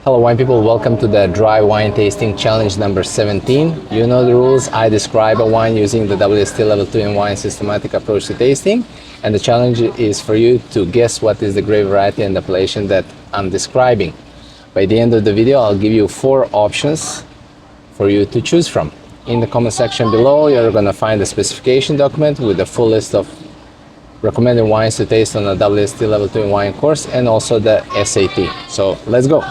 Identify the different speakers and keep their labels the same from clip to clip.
Speaker 1: Hello wine people, welcome to the dry wine tasting challenge number 17. You know the rules. I describe a wine using the WSET Level 2 in wine systematic approach to tasting, and the challenge is for you to guess what is the grape variety and appellation that I'm describing. By the end of the video, I'll give you 4 options for you to choose from. In the comment section below, you're going to find the specification document with the full list of recommended wines to taste on the WSET Level 2 in wine course, and also the SAT. So let's go.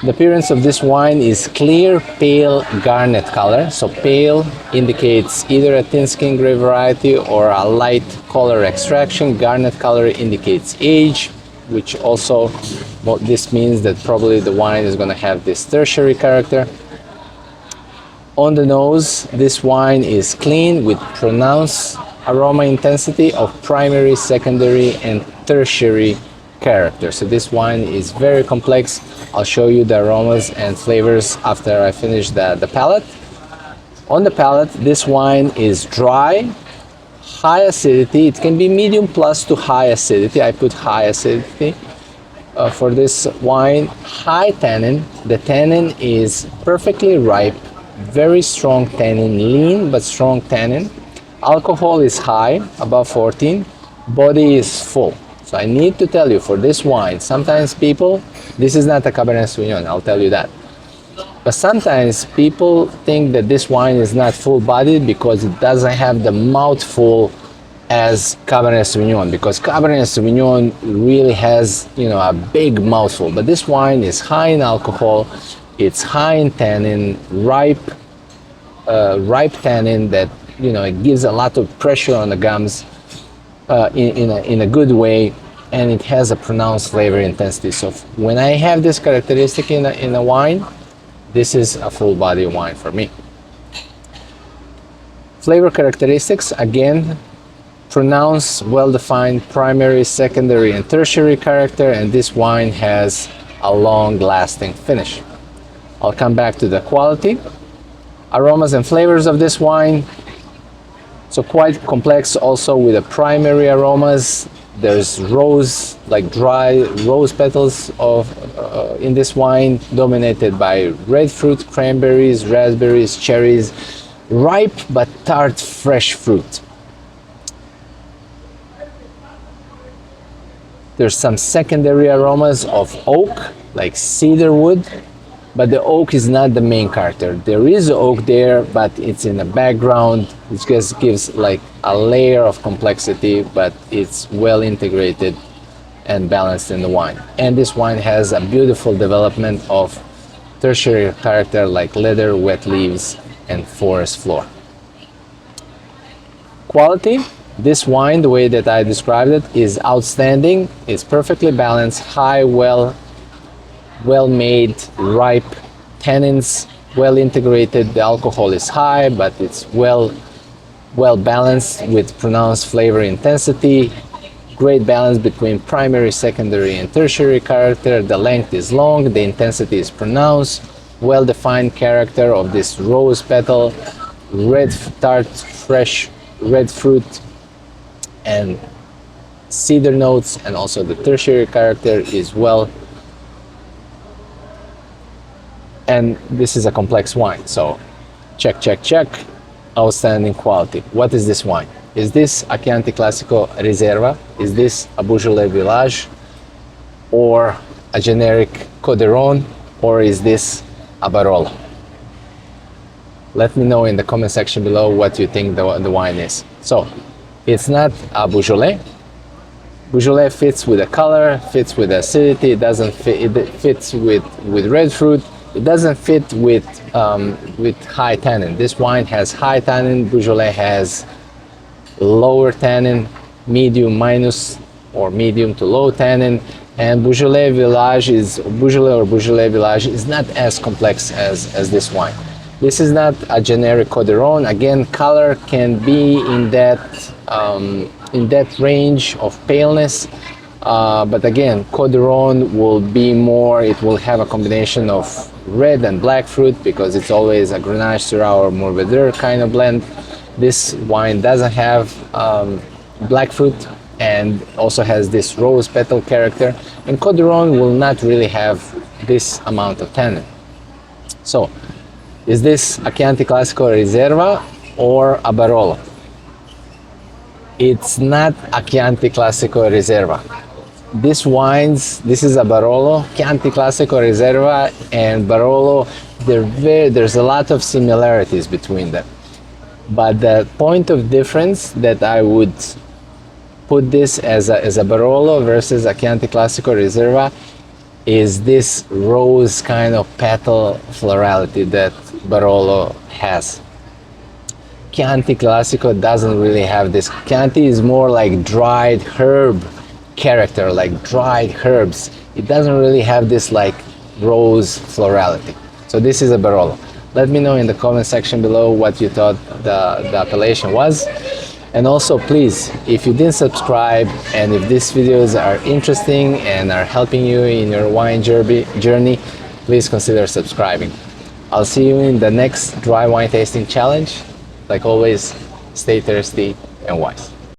Speaker 1: The appearance of this wine is clear, pale garnet color. So pale indicates either a thin skin grape variety or a light color extraction. Garnet color indicates age, which also this means that probably the wine is going to have this tertiary character. On the nose, this wine is clean with pronounced aroma intensity of primary, secondary, and tertiary character. So this wine is very complex. I'll show you the aromas and flavors after I finish the palate. On the palate, this wine is dry, high acidity. It can be medium plus to high acidity. I put high acidity for this wine. High tannin. The tannin is perfectly ripe, very strong tannin, lean but strong tannin. Alcohol is high, above 14. Body is full. So I need to tell you, for this wine, sometimes people, this is not a Cabernet Sauvignon, I'll tell you that. But sometimes people think that this wine is not full-bodied because it doesn't have the mouthful as Cabernet Sauvignon, because Cabernet Sauvignon really has, a big mouthful. But this wine is high in alcohol, it's high in tannin, ripe tannin that, it gives a lot of pressure on the gums in a good way, and it has a pronounced flavor intensity. So when I have this characteristic in a wine, this is a full body wine for me. Flavor characteristics, again, pronounced, well-defined primary, secondary, and tertiary character, and this wine has a long-lasting finish. I'll come back to the quality. Aromas and flavors of this wine, so quite complex also with the primary aromas. There's rose, like dry rose petals in this wine, dominated by red fruit, cranberries, raspberries, cherries, ripe but tart fresh fruit. There's some secondary aromas of oak, like cedar wood, but the oak is not the main character. There is oak there, but it's in the background. It just gives like a layer of complexity, but it's well integrated and balanced in the wine. And this wine has a beautiful development of tertiary character like leather, wet leaves, and forest floor. Quality. This wine, the way that I described it, is outstanding. It's perfectly balanced, high, well-made, ripe tannins, well integrated. The alcohol is high, but it's well balanced with pronounced flavor intensity. Great balance between primary, secondary, and tertiary character. The length is long, the intensity is pronounced. Well-defined character of this rose petal, red tart, fresh red fruit, and cedar notes, and also the tertiary character is well. And this is a complex wine, so check. Outstanding quality. What is this wine? Is this a Chianti Classico Riserva? Is this a Beaujolais-Villages? Or a generic Cotes du Rhone? Or is this a Barolo? Let me know in the comment section below what you think the wine is. So, it's not a Beaujolais. Beaujolais fits with the color, fits with the acidity, it fits with red fruit. It doesn't fit with high tannin. This wine has high tannin. Beaujolais has lower tannin, medium minus or medium to low tannin, and Beaujolais-Villages is not as complex as this wine. This is not a generic Cotes du Rhone. Again, color can be in that range of paleness. But again, Cotes du Rhone will be more, it will have a combination of red and black fruit because it's always a Grenache, Syrah, or Mourvedre kind of blend. This wine doesn't have black fruit and also has this rose petal character. And Cotes du Rhone will not really have this amount of tannin. So, is this a Chianti Classico Riserva or a Barolo? It's not a Chianti Classico Riserva. This is a Barolo. Chianti Classico Riserva and Barolo, there's a lot of similarities between them. But the point of difference that I would put this as a Barolo versus a Chianti Classico Riserva is this rose kind of petal florality that Barolo has. Chianti Classico doesn't really have this. Chianti is more like dried herb character, like dried herbs. It doesn't really have this like rose florality. So this is a Barolo. Let me know in the comment section below what you thought the appellation was. And also, please, if you didn't subscribe and if these videos are interesting and are helping you in your wine journey, please consider subscribing. I'll see you in the next dry wine tasting challenge. Like always, stay thirsty and wise.